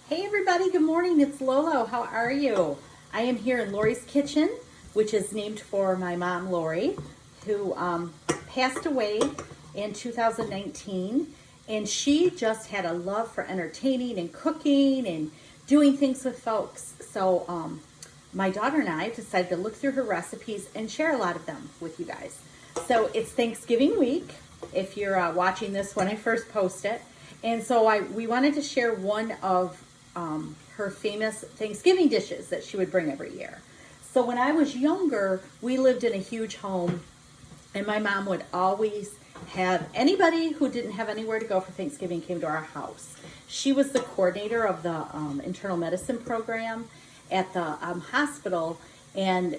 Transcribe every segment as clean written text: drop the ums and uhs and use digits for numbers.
Hey everybody, good morning. It's Lolo. How are you? I am here in Lori's kitchen, which is named for my mom, Lori, who passed away in 2019. And she just had a love for entertaining and cooking and doing things with folks. So my daughter and I decided to look through her recipes and share a lot of them with you guys. So it's Thanksgiving week, if you're watching this when I first post it. And so we wanted to share one of her famous Thanksgiving dishes that she would bring every year. So when I was younger, we lived in a huge home, and my mom would always have anybody who didn't have anywhere to go for Thanksgiving came to our house. She was the coordinator of the internal medicine program at the hospital, and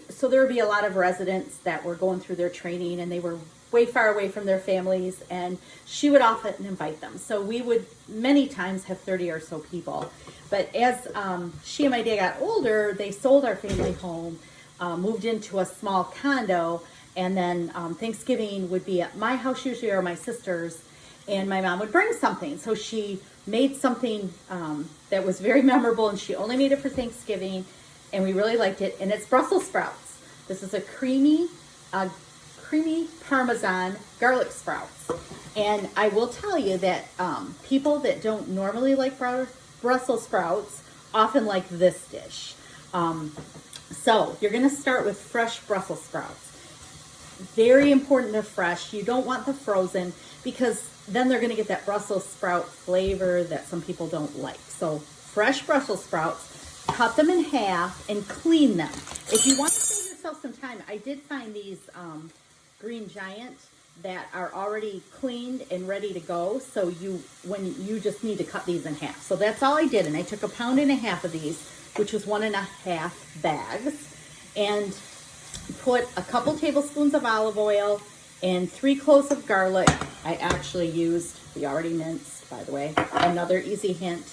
so there would be a lot of residents that were going through their training, and they were way far away from their families, and she would often invite them. So we would many times have 30 or so people. But as she and my dad got older, they sold our family home, moved into a small condo, and then Thanksgiving would be at my house usually or my sister's, and my mom would bring something. So she made something that was very memorable, and she only made it for Thanksgiving, and we really liked it, and it's Brussels sprouts. This is a creamy Parmesan garlic sprouts. And I will tell you that people that don't normally like Brussels sprouts often like this dish. So you're going to start with fresh Brussels sprouts. Very important they're fresh. You don't want the frozen because then they're going to get that Brussels sprout flavor that some people don't like. So fresh Brussels sprouts, cut them in half and clean them. If you want to save yourself some time, I did find these Green Giant that are already cleaned and ready to go. So you just need to cut these in half. So that's all I did. And I took 1.5 pounds of these, which was 1.5 bags, and put a couple tablespoons of olive oil and 3 cloves of garlic. I actually used the already minced, by the way, another easy hint.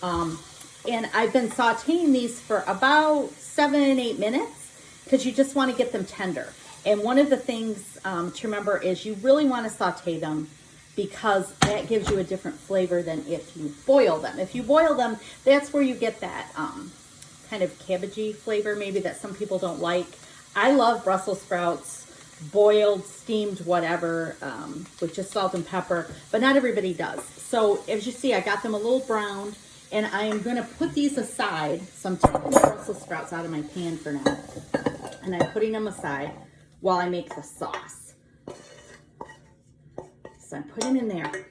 And I've been sauteing these for about 7-8 minutes because you just want to get them tender. And one of the things to remember is you really want to saute them because that gives you a different flavor than if you boil them. If you boil them, that's where you get that kind of cabbagey flavor maybe that some people don't like. I love Brussels sprouts, boiled, steamed, whatever, with just salt and pepper, but not everybody does. So as you see, I got them a little browned, and I am going to put these aside. So I'm taking the Brussels sprouts out of my pan for now, and I'm putting them aside while I make the sauce. So I'm putting in there.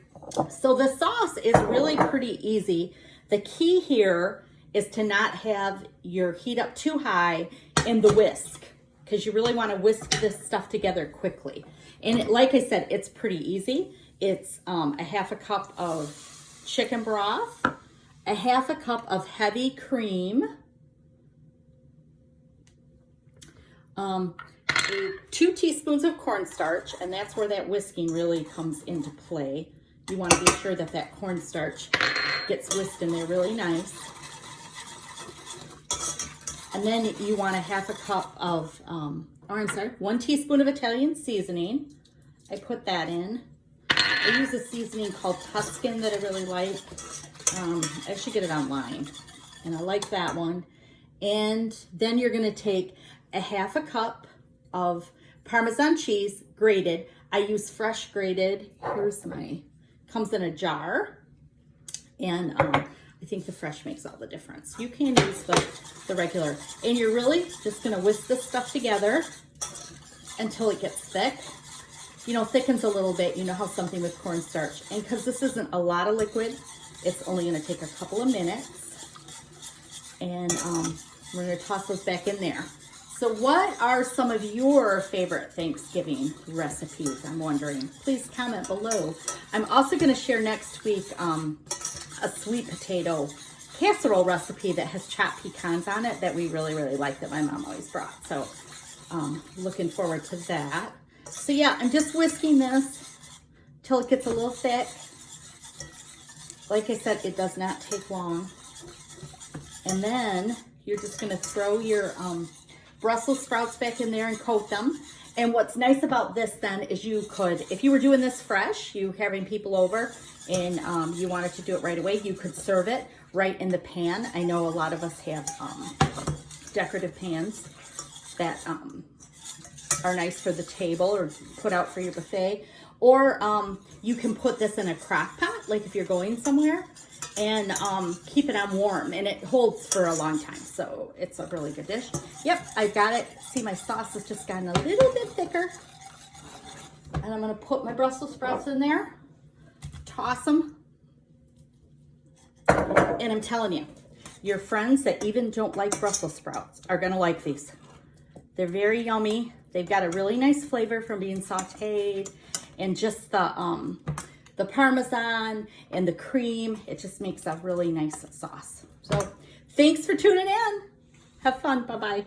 So the sauce is really pretty easy. The key here is to not have your heat up too high in the whisk, because you really want to whisk this stuff together quickly. And like I said, it's pretty easy. It's 1/2 cup of chicken broth, 1/2 cup of heavy cream, 2 teaspoons of cornstarch, and that's where that whisking really comes into play. You want to be sure that that cornstarch gets whisked in there really nice. And then you want 1/2 cup of, 1 teaspoon of Italian seasoning. I put that in. I use a seasoning called Tuscan that I really like. I should get it online, and I like that one. And then you're going to take 1/2 cup of Parmesan cheese grated. I use fresh grated. Here's comes in a jar, and I think the fresh makes all the difference. You can use the regular, and you're really just going to whisk this stuff together until it gets thick. Thickens a little bit. You know how something with cornstarch, and because this isn't a lot of liquid, it's only going to take a couple of minutes, and we're going to toss those back in there. So what are some of your favorite Thanksgiving recipes? I'm wondering. Please comment below. I'm also going to share next week a sweet potato casserole recipe that has chopped pecans on it that we really, really like, that my mom always brought. So looking forward to that. So yeah, I'm just whisking this till it gets a little thick. Like I said, it does not take long. And then you're just going to throw your Brussels sprouts back in there and coat them. And what's nice about this then is you could, if you were doing this fresh, you having people over and you wanted to do it right away, you could serve it right in the pan. I know a lot of us have decorative pans that are nice for the table or put out for your buffet. Or you can put this in a crock pot, like if you're going somewhere, and keep it on warm, and it holds for a long time. So it's a really good dish. Yep, I've got it. See, my sauce has just gotten a little bit thicker. And I'm gonna put my Brussels sprouts in there, toss them. And I'm telling you, your friends that even don't like Brussels sprouts are gonna like these. They're very yummy. They've got a really nice flavor from being sauteed, and just the Parmesan and the cream, it just makes a really nice sauce. So thanks for tuning in. Have fun. Bye-bye.